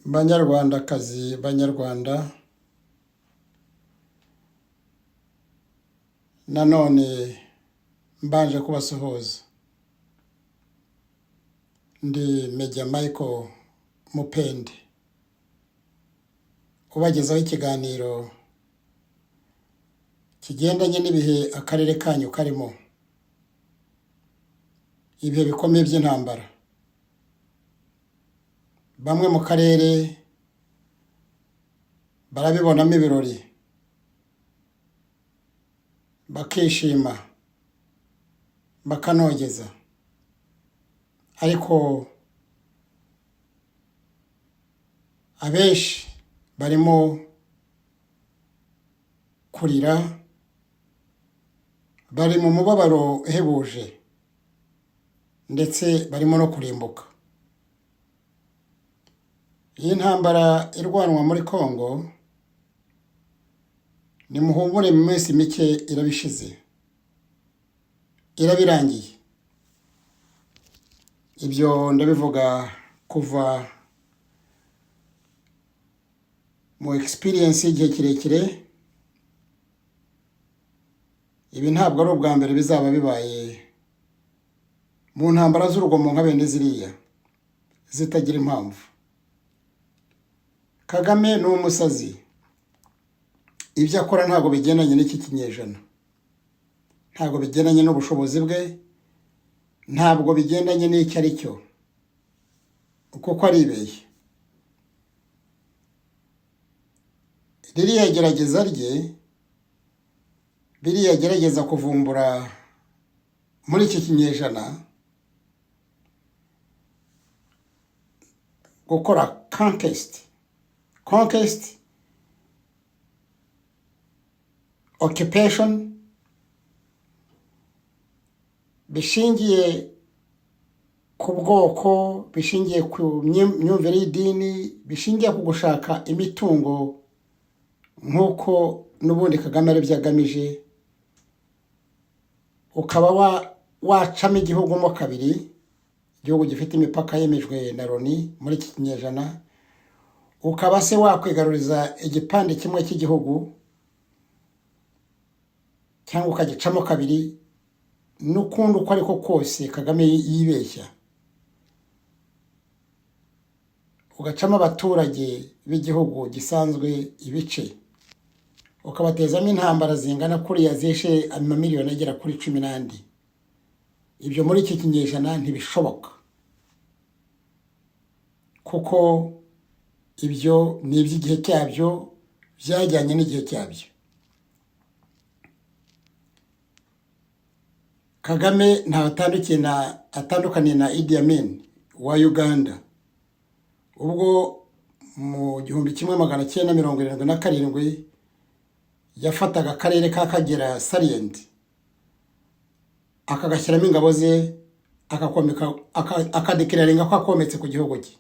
Banyarwandakazi, Banyarwanda, nanone mbanje kubasuhuza. Ndi Major Michael Mupende, ubagezaho ikiganiro kigendanye n'ibihe akarere kanyu karimo, ibihe bikomeye by'intambara. Bamwe mu karere barabibonamo ibirori, bakishima, bakanogeza, ariko abenshi barimo kurira, bari mu mubabaro uhebuje, ndetse barimo no kurimbuka. Iyi ntambara irwanwa muri Kongo, nimuhumure mu minsi mike irabishize, irabirangiye. Ibyo ndabivuga kuva mu experience y'igihe kirekire. Ibi ntabwo ari ubwa mbere bizaba bibaye mu ntambara z'urugomo nka bene ziriya zitagira impamvu. Kagame ni umusazi. Ibyo akora ntabwo bigendanye n'iki kinyejana, ntabwo bigendanye n'ubushobozi bwe, ntabwo bigendanye n'icyo ari cyo, kuko aribeshya. Ririya gerageza rye, biriya gerageza kuvumbura muri iki kinyejana, gukora conquest, occupation, bishingiye ku bwoko, bishingiye ku myumvire y'idini, bishingiye ku gushaka imitungo, nk'uko n'ubundi Kagame aribyo agamije. Ukaba wacamo igihugu mo kabiri, igihugu gifite imipaka yemejwe na Loni muri iki kinyejana, ukaba se wakwigaruriza igipande kimwe cy'igihugu, cyangwa ukagicamo kabiri, n'ukundi uko ariko kose Kagame yibeshya. Ugacamo abaturage b'igihugu gisanzwe ibice, ukabatezamo intambara zingana kuriya zishe amamiliyoni agera kuri 12. Ibyo muri iki kinyejana ntibishoboka, kuko ibyo ni iby'igihe cyabyo, byajyanye n'igihe cyabyo. Kagame atandukaniye na Idi Amin wa Uganda, ubwo mu 1977 yafataga akarere ka Kagera Salient, akagashyiramo ingabo ze, akadekiraringa ko akometse ku gihugu cye.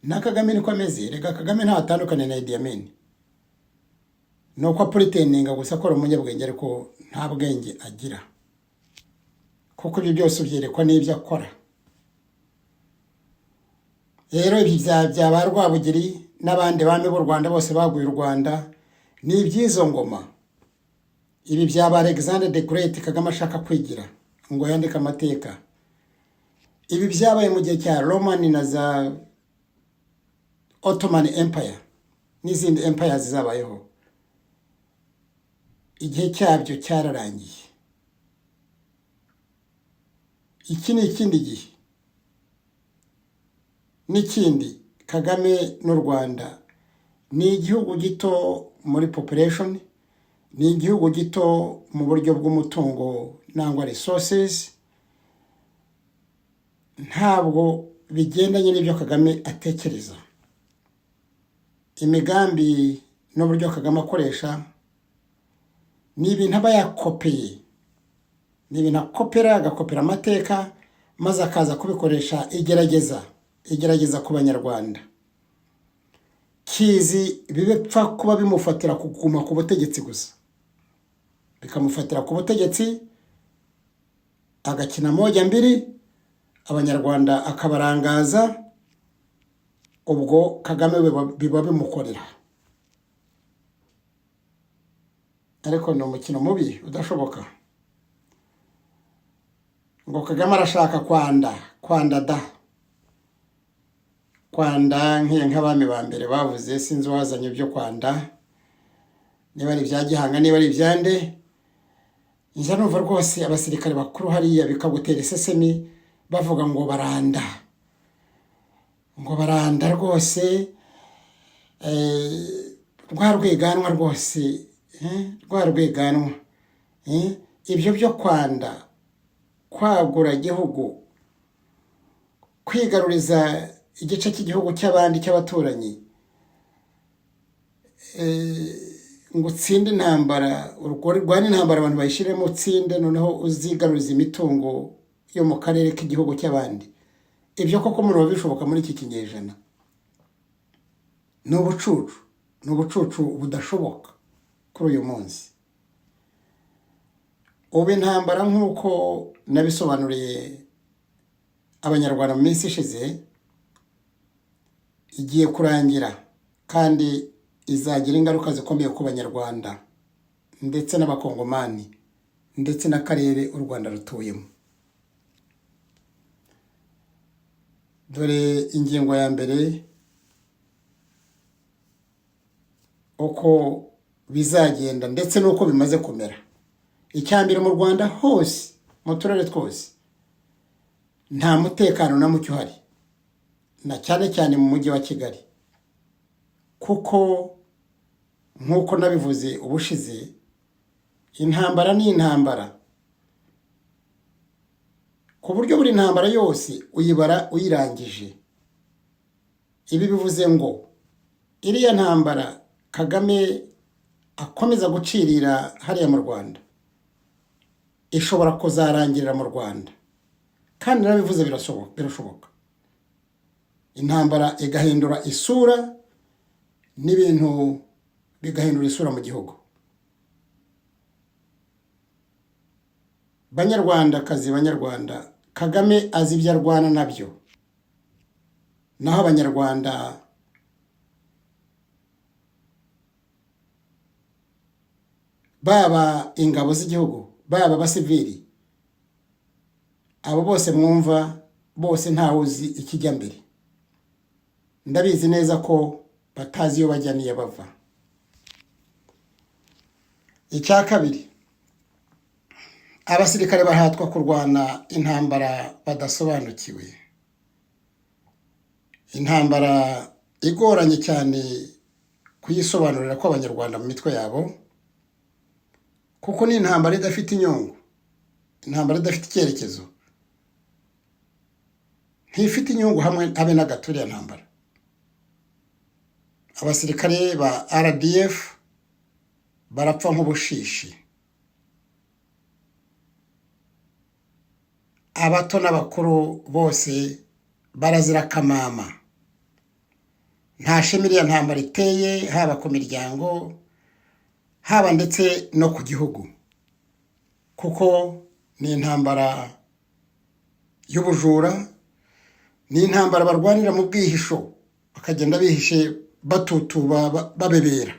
Na Kagame niko ameze. Rega Kagame ntatandukane na Idi Amin, nuko apuriteninga gusa akora umunyabwenge, ariko nta bwenge agira, kuko ibyo byose byerekwa n'ibyo akora. Rero ibi bya Rwabugiri n'abandi bami b'u Rwanda bose baguye u Rwanda ni iby'izo ngoma. Ibi byaba Alexander the Great Kagame ashaka kwigira ngo yandike amateka. Ibi byabaye mu gihe cya Roman na za Ottoman Empire n'izindi empires zabayeho. Igihe cyabyo cyararangiye. Iki ni ikindi gihe. N'ikindi, Kagame n'u Rwanda ni igihugu gito muri population, ni igihugu gito mu buryo bw'umutungo nangwa resources. Ntabwo bigendanye n'ibyo Kagame atekereza. Imigambi n'uburyo Kagame akoresha ni ibintu aba yakopeye, ni ibintu akopera, agakopera amateka, maze akaza kubikoresha igerageza ku Banyarwanda. Kizi bibepfa kuba bimufatira kuguma ku butegetsi gusa, bikamufatira ku butegetsi, agakina moja mbiri, Abanyarwanda akabarangaza, ubwo Kagame biba bimukorera. Ariko ni umukino mubi udashoboka. Ngo Kagame arashaka kwanda nk'abami ba mbere bavuze, sinzi wazanye ibyo kwanda, niba ari ibya Gihanga niba ari ibyande. Njya numva rwose abasirikare bakuru hariya bikagutera isesemi bavuga ngo baranda rwose, rwa rwiganwa rwose, rwa rwiganwa. Ibyo byo kwanda, kwagura igihugu, kwigaruriza igice cy'igihugu cy'abandi cy'abaturanyi, ngo utsinde intambara, urwane intambara abantu bayishiremo utsinde, noneho uzigaruriza imitungo yo mu karere k'igihugu cy'abandi. Ibyo koko muri babishoboka muri iki kinyejana? Ni ubucucu budashoboka kuri uyu munsi. Ubu intambara nk'uko nabisobanuriye abanyarwanda mu minsi ishize igiye kurangira, kandi izagira ingaruka zikomeye ku banyarwanda ndetse n'abakongomani ndetse n'akarere u Rwanda rutuyemo. Dore ingingo ya mbere uko bizagenda ndetse n'uko bimaze kumera. Icyambere, mu Rwanda hose, mu turere twose, nta mutekano na mucyo uhari, na cyane cyane mu mujyi wa Kigali, kuko nk'uko nabivuze ubushize, intambara ni intambara, ku buryo buri ntambara yose uyibara uyirangije. Ibi bivuze ngo iriya ntambara Kagame akomeza gucirira hariya mu Rwanda ishobora kuzarangirira mu Rwanda, kandi nabivuze birashoboka. Intambara igahindura isura n'ibintu bigahindura isura mu gihugu. Banyarwanda, Kagame azi ibyo arwana nabyo, naho abanyarwanda baba ingabo z'igihugu, baba abasivili, abo bose mwumva, bose ntawe uzi ikijya mbere. Ndabizi neza ko batazi iyo bajya niyo bava. Icya kabiri, abasirikare bahatwa kurwana intambara badasobanukiwe, intambara igoranye cyane kuyisobanurira ko abanyarwanda mu mitwe yabo, kuko ni intambara idafite inyungu, intambara idafite icyerekezo, ntifite inyungu hamwe habe na gato iriya ntambara. Abasirikare ba RDF barapfa nk'ubushishi, abato n'abakuru bose barazira kamama. Nta shema iriya ntambara iteye, haba ku miryango, haba ndetse no ku gihugu, kuko ni intambara y'ubujura, ni intambara barwanira mu bwihisho, bakagenda bihishe batutuba babebera.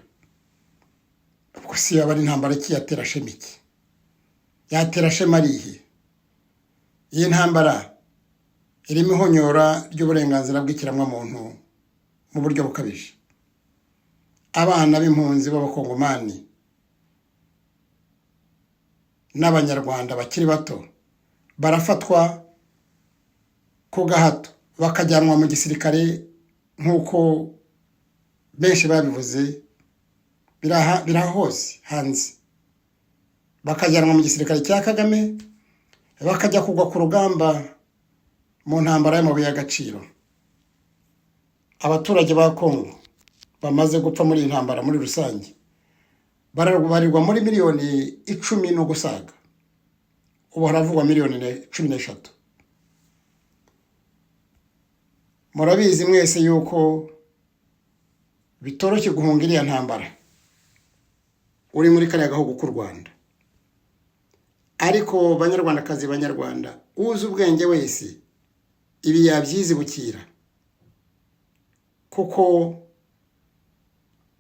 Ubwo si yaba ari intambara ki yatera shema iki? Yatera shema arihe? Iyi ntambara irimo ihonyora ry'uburenganzira bw'ikiremwamuntu mu buryo bukabije. Abana b'impunzi b'abakongomani n'abanyarwanda bakiri bato barafatwa ku gahato bakajyanwa mu gisirikare, nk'uko benshi babivuze, biraha hose hanze. Bakajyanwa mu gisirikare cya Kagame, bakajya kugwa ku rugamba mu ntambara y'amabuye y'agaciro. Abaturage ba Kongo bamaze gupfa muri iyi ntambara muri rusange barabarirwa muri miliyoni 10 no gusaga, ubu haravugwa miliyoni 13. Murabizi mwese yuko bitoroshye guhunga iriya ntambara uri muri kariya gahugu k'u Rwanda. Ariko kuko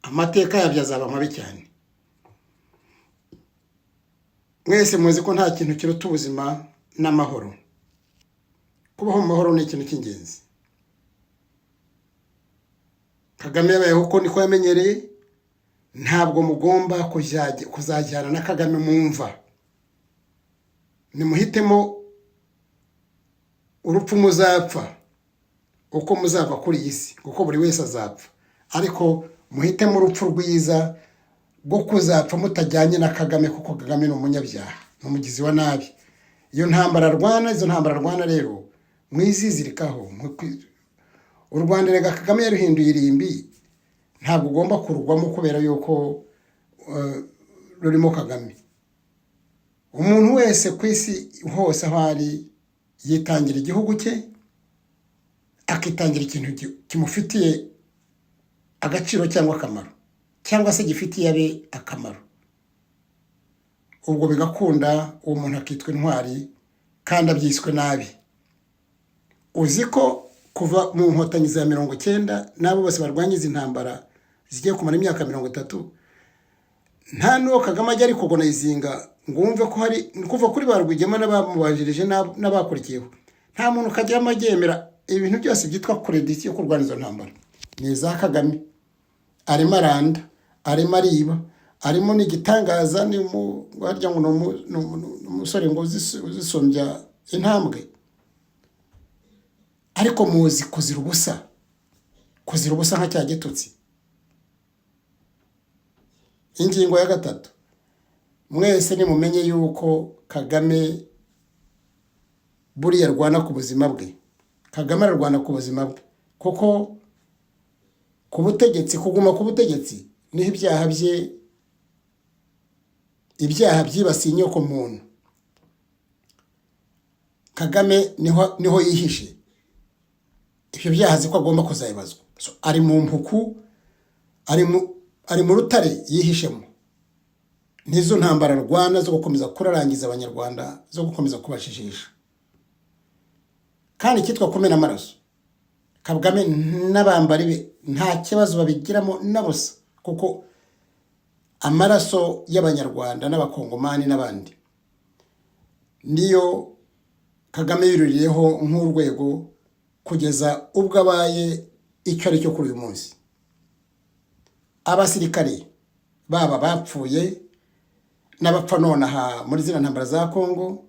amateka yabyo azaba mabi cyane. Mwese muzi ko nta kintu kiruta ubuzima n'amahoro. Kubaho mu mahoro ni ikintu cy'ingenzi. Kagame yabayeho uko niko yamenyereye, ntabwo mugomba kuzajyana na Kagame mumva. Nimuhitemo urupfu muzapfa uko muzava kuri iyi si, kuko buri wese azapfa, ariko muhitemo urupfu rwiza rwo kuzapfa mutajyanye na Kagame, kuko Kagame ni umunyabyaha, ni umugizi wa nabi. Iyo ntambara arwana rero mwizizirikaho. U Rwanda rega Kagame yaruhinduye irimbi, ntabwo ugomba kurugwamo kubera yuko rurimo Kagame. Umuntu wese ku isi hose aho ari yitangira igihugu cye, akitangira ikintu kimufitiye agaciro cyangwa akamaro, cyangwa se gifitiye abe akamaro. Ubwo bigakunda uwo muntu akitwa intwari kandi abyiswe nabi. Uzi ko kuva mu nkotanyi za 90 nabo bose barwanya izi ntambara zigiye kumara imyaka 30, nta nuwo Kagame ajya ari kugona izinga ngo wumve ko hari kuva kuri barwigema n'abamubajirije n'abakurikiyeho. Nta muntu kajya amagemera ibintu byose byitwa credit yo kurwanya izo ntambara. Ni za Kagame. Arimo aranda, arimo ariba, arimo n'igitangaza, ni warya ngo umusore ngo uzisombya intambwe. Ariko muzi kuzira ubusa nka cya gitutsi. Ingingo ya 3, mwese nimumenye yuko Kagame buriya arwana ku buzima bwe. Kagame arwana ku buzima bwe, kuko ku butegetsi, kuguma ku butegetsi niho ibyaha byibasiye inyoko muntu. Kagame niho yihishe. Ibyo byaha ziko agomba kuzayibazwa. Ari mu mpuku, ari mu rutare yihishemo. Nizo ntambara rwana zo gukomeza kurarangiza abanyarwanda, zo gukomeza kubashijisha. Kandi kitwa kumena amaraso, Kagame n'abambari be nta kibazo babigiramo nabusa, kuko amaraso y'abanyarwanda n'abakongomani n'abandi niyo Kagame yuririyeho nk'urwego kugeza ubwo abaye icyo ari cyo kuri uyu munsi. Abasirikare baba bapfuye n'abapfa nonaha muri zina ntambara za Kongo,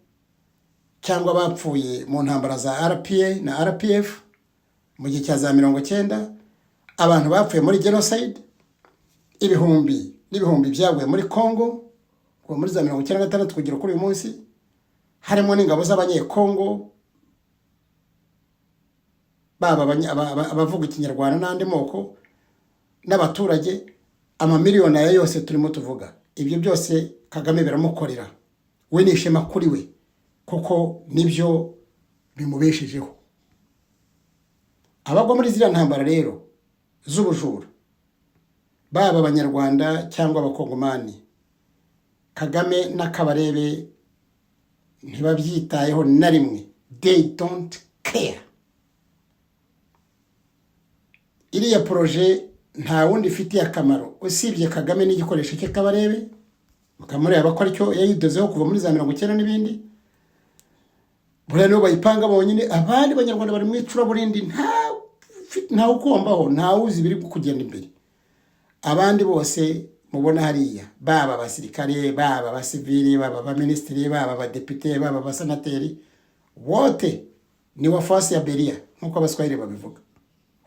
cyangwa bapfuye mu ntambara za RPA na RPF mu gihe cya za 90, abantu bapfuye muri genocide, ibihumbi n'ibihumbi byaguye muri Kongo kuva muri za 96 kugera kuri uyu munsi, harimo n'ingabo z'abanyekongo, baba abavuga ikinyarwanda n'andi moko, n'abaturage, amamiliyoni ya yose turimo tuvuga. Ibyo byose Kagame biramukorera. We nishema kuri we, kuko nibyo bimubeshejeho. Abagwa muri ziriya ntambara rero z'ubujura, baba abanyarwanda cyangwa abakongomani, Kagame n'akabarebe ntibabyitayeho na rimwe. They don't care. Iriya proje nta wundi ifitiye akamaro usibye Kagame n'igikoresho cye Kabarebe. Mukamureba ko aricyo yayidozeho kuva muri za 90 n'ibindi. Buriya nibo bayipanga bonyine. Abandi banyarwanda bari mu icuraburindi, nta ukombaho, nta uzi biri kugenda imbere. Abandi bose mubona hariya, baba abasirikare, baba abasivili, baba abaministeri, baba abadepite, baba abasenateri, wote ni wafuasi ya Beria, nkuko abaswahili babivuga.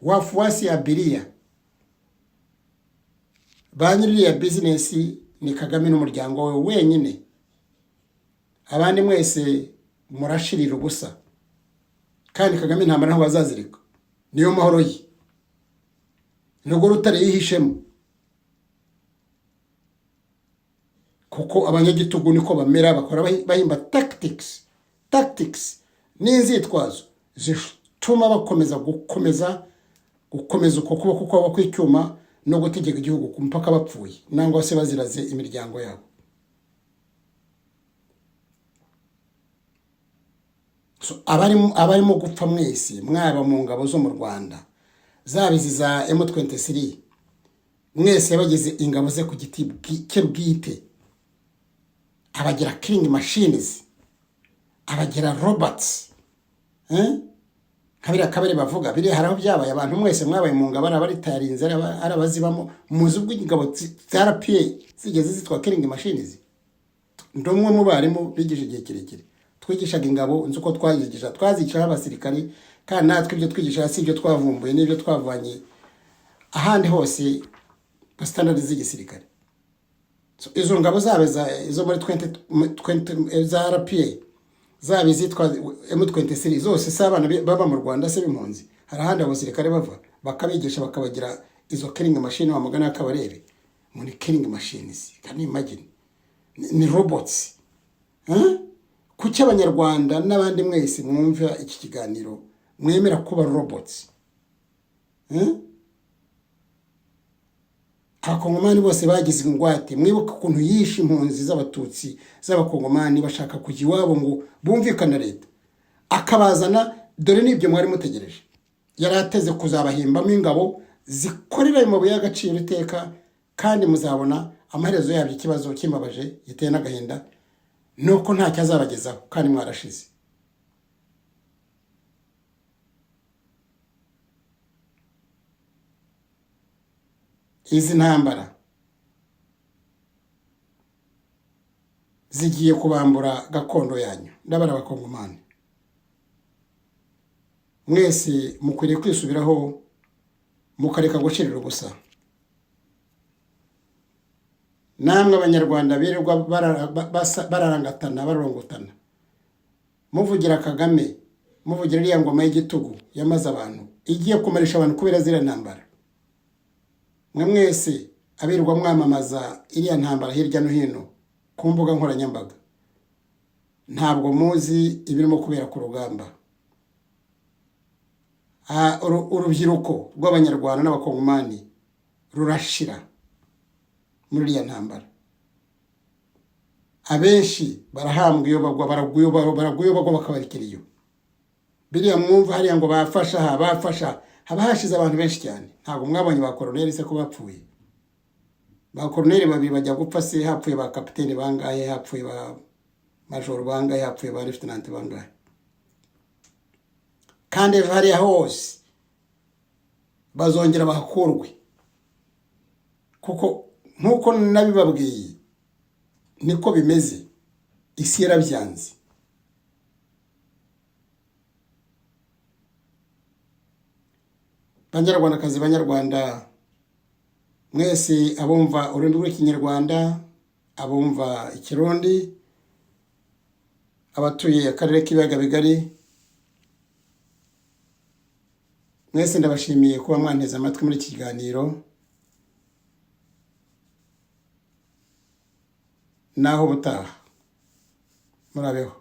Wafuasi ya Beria. Banyiri ya business ni Kagame n'umuryango we wenyine. Abandi mwese murashirira ubusa, kandi Kagame nta mara bazazirika. Niyo mahoro ye, nubwo rutare yihishemo, kuko abanyagitugu niko bamera, bakora bahimba tactics n'inzitwazo zituma bakomeza gukomeza uko kuboko kwabo kw'icyuma no gutegeka igihugu ku mpaka bapfuye, nangwa se baziraze imiryango yabo. So abarimo gupfa mwese, mwaba mu ngabo zo mu Rwanda, zabizi za M23 mwese yabagize ingabo ze ku giti cye bwite, abagira killing machines, abagira robots, kabira kabiri bavuga biri haraho byabaye abantu mwese mwabaye mu ngabo abaritarinze arabazibamo muzi ubwo ingabo za RPA zigeze zitwa killing machines. Ndomwe mu barimu bigisha igihe kirekire twigishaga ingabo nzi uko twazigisha abasirikari, kandi natwe ibyo twigisha si ibyo twavumbuye n'ibyo twavanye ahandi hose ba standard z'igisirikare. So izo ngabo zabeza izo muri 20 za RPA zabe zitwa M23 zose sabana baba mu Rwanda se bimpunzi, hari ahandi abasirikare bava bakabigisha bakabagira izo killing machine wa mugana akabarebe muri killing machines. Can you imagine? Ni robots. Kuki abanyarwanda n'abandi mwese mwumva iki kiganiro mwemera kuba robots? Abakongomani bose bagize ingwate, mwibuka ukuntu yishe impunzi z'abatutsi z'abakongomani bashaka kujya iwabo ngo bumvikana leta, akabazana. Dore nibyo mwari mutegereje, yarateze kuzabahimbamo ingabo zikorera mu buya gaciro iteka, kandi muzabona amaherezo yabyo. Ikibazo kimbabaje giteye n'agahinda nuko nta cyazabagezaho, kandi mwarashize. Izi ntambara zigiye kubambura gakondo yanyu ndabara abakongomani. Mwese mukwiriye kwisubiraho mukareka gushirira ubusa. Namwe abanyarwanda birirwa bararangatana barongotana muvugira Kagame, muvugira iriya ngoma y'igitugu yamaze abantu, igiye kumarisha abantu kubera zira ntambara. Mwese abirirwa mwamamaza iriya ntambara hirya no hino ku mbuga nkoranyambaga, ntabwo muzi ibirimo kubera ku rugamba. Urubyiruko rw'abanyarwanda n'abakongomani rurashira muri iriya ntambara. Abenshi barahambwa iyo bagwa, baraguyobagwa bakabarikira iyo. Biriya mwumva hariya ngo bafasha haba hashize abantu benshi cyane. Ntabwo mwabonye ba colonel se ko bapfuye. Ba colonel babiri bajya gupfa se, hapfuye ba kapiteni bangahe, hapfuye ba major bangahe, hapfuye ba lieutenant bangahe. Kandi hariya hose bazongera bahakurwe, kuko nkuko nabibabwiye niko bimeze. Isi yarabyanze. Banyarwandakazi, Banyarwanda mwese abumva ururimi rw'ikinyarwanda, abumva ikirundi, abatuye akarere k'ibiyaga bigari, mwese ndabashimiye kuba mwanteze amatwi muri iki kiganiro. Naho butaha murabeho.